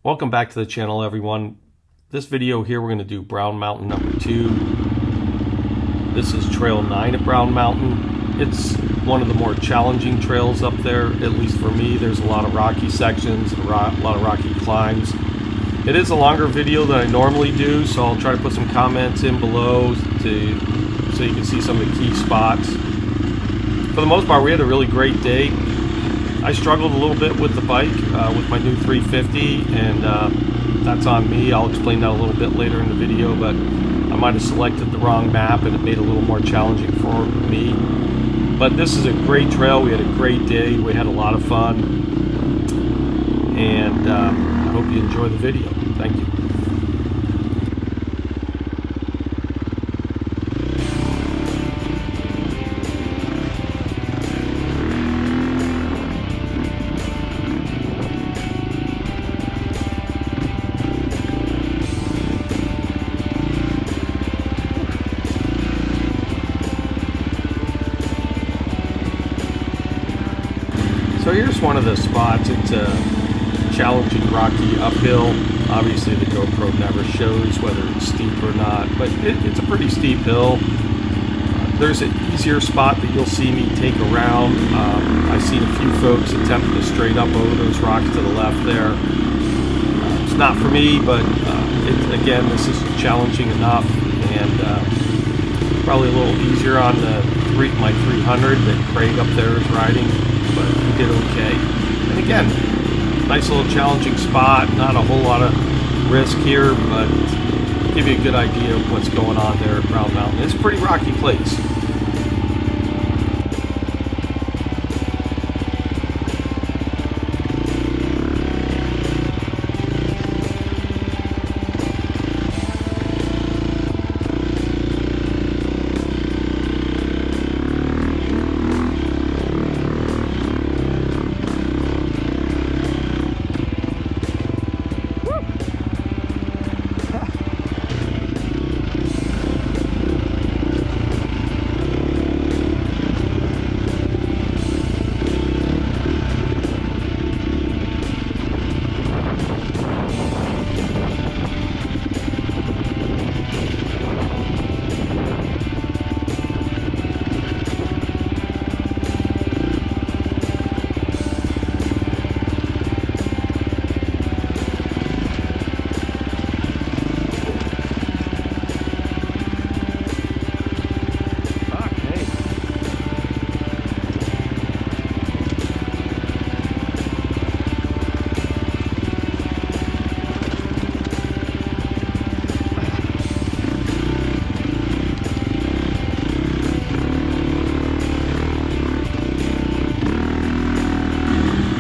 Welcome back to the channel, everyone. This video here, we're going to do Brown Mountain number 2. This is Trail 9 at Brown Mountain. It's one of the more challenging trails up there, at least for me. There's a lot of rocky sections, a lot of rocky climbs. It is a longer video than I normally do, so I'll try to put some comments in below so you can see some of the key spots. For the most part, we had a really great day. I struggled a little bit with the bike, with my new 350, and that's on me. I'll explain that a little bit later in the video, but I might have selected the wrong map and it made it a little more challenging for me. But this is a great trail. We had a great day. We had a lot of fun, and I hope you enjoy the video. Thank you. So here's one of the spots. It's a challenging rocky uphill. Obviously the GoPro never shows whether it's steep or not, but it's a pretty steep hill. There's an easier spot that you'll see me take around. I've seen a few folks attempt to straight up over those rocks to the left there. It's not for me, but again, this is challenging enough, and probably a little easier on my 300 that Craig up there is riding, but he did okay. And again, nice little challenging spot, not a whole lot of risk here, but give you a good idea of what's going on there at Brown Mountain. It's a pretty rocky place.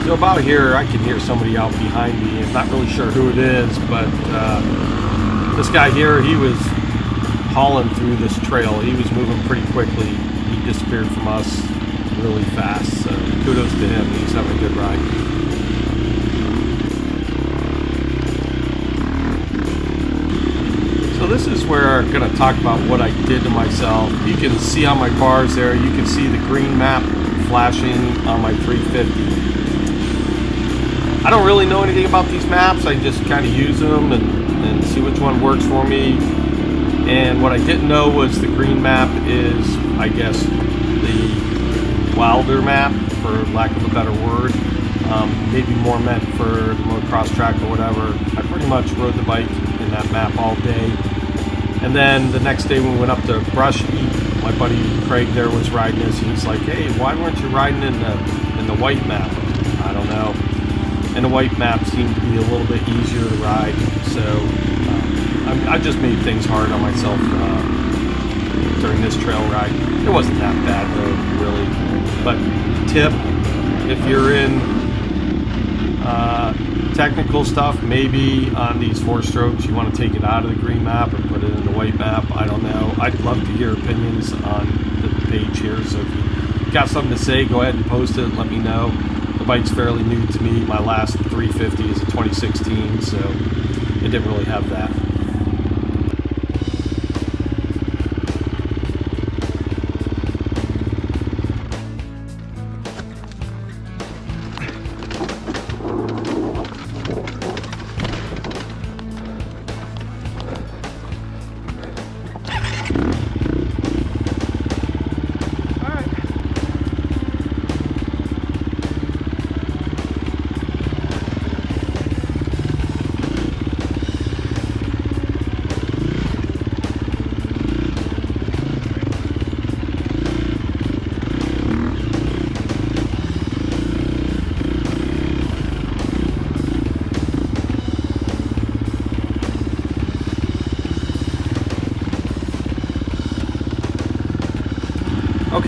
So about here, I can hear somebody out behind me. I'm not really sure who it is, but this guy here, he was hauling through this trail. He was moving pretty quickly. He disappeared from us really fast, so kudos to him. He's having a good ride. So this is where I'm going to talk about what I did to myself. You can see on my bars there, you can see the green map flashing on my 350. I don't really know anything about these maps. I just kind of use them and see which one works for me. And what I didn't know was the green map is, I guess, the wilder map, for lack of a better word. Maybe more meant for the motocross track or whatever. I pretty much rode the bike in that map all day. And then the next day when we went up to Brush Eat, my buddy Craig there was riding this. He's like, "Hey, why weren't you riding in the white map?" I don't know. And the white map seemed to be a little bit easier to ride, so I just made things hard on myself during this trail ride. It wasn't that bad though, really. But tip, if you're in technical stuff, maybe on these 4-strokes, you want to take it out of the green map and put it in the white map. I don't know. I'd love to hear opinions on the page here, so if you got something to say, go ahead and post it, let me know. The bike's fairly new to me. My last 350 is a 2016, so it didn't really have that.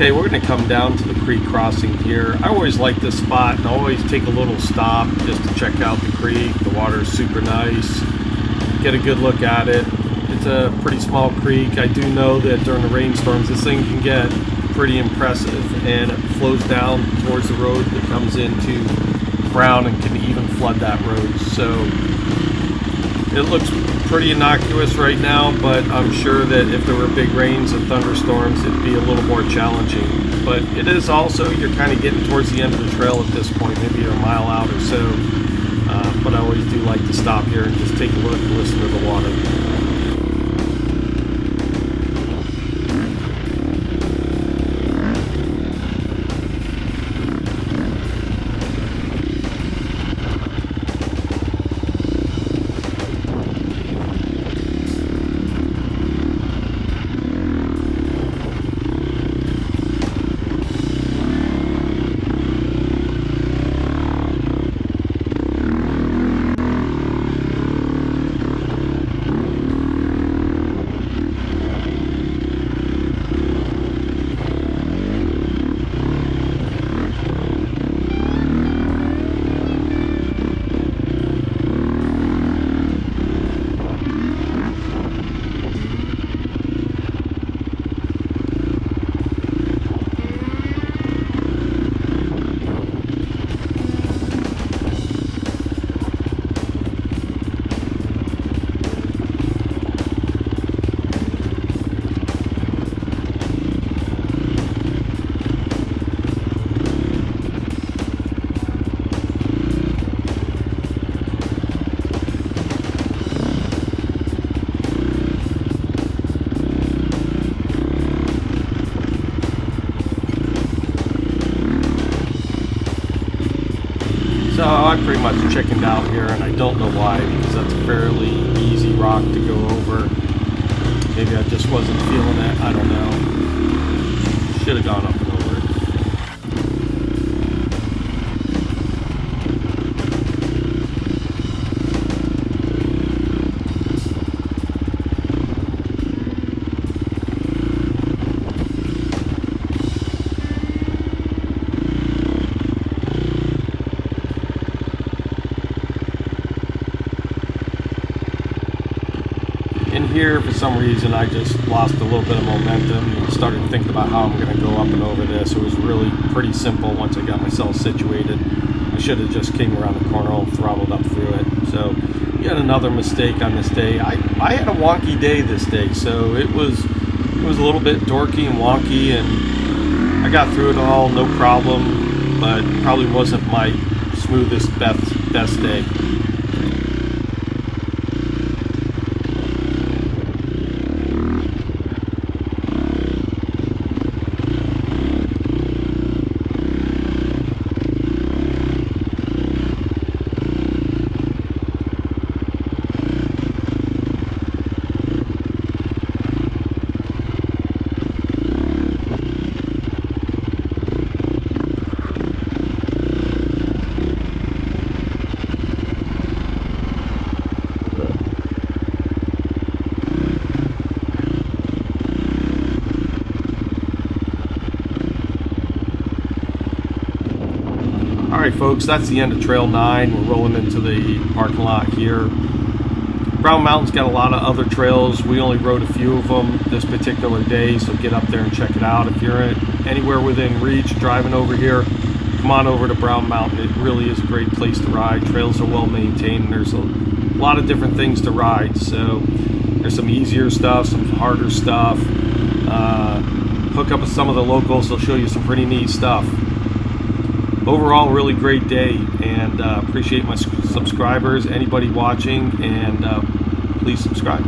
Okay, we're going to come down to the creek crossing here. I always like this spot and I always take a little stop just to check out the creek. The water is super nice. Get a good look at it. It's a pretty small creek. I do know that during the rainstorms this thing can get pretty impressive, and it flows down towards the road that comes into Brown and can even flood that road. So it looks pretty innocuous right now, but I'm sure that if there were big rains and thunderstorms, it'd be a little more challenging. But it is also, you're kind of getting towards the end of the trail at this point, maybe a mile out or so. But I always do like to stop here and just take a look and listen to the water. So I pretty much chickened out here, and I don't know why, because that's a fairly easy rock to go over. Maybe I just wasn't feeling it, I don't know. Should have gone up and over it. In here, for some reason, I just lost a little bit of momentum and started thinking about how I'm going to go up and over this. It was really pretty simple once I got myself situated. I should have just came around the corner and throttled up through it. So, yet another mistake on this day. I had a wonky day this day, so it was a little bit dorky and wonky, and I got through it all, no problem, but probably wasn't my smoothest, best day. Alright folks, that's the end of Trail 9. We're rolling into the parking lot here. Brown Mountain's got a lot of other trails. We only rode a few of them this particular day, so get up there and check it out. If you're anywhere within reach, driving over here, come on over to Brown Mountain. It really is a great place to ride. Trails are well maintained, and there's a lot of different things to ride. So there's some easier stuff, some harder stuff. Hook up with some of the locals, they'll show you some pretty neat stuff. Overall, really great day, and appreciate my subscribers, anybody watching, and please subscribe.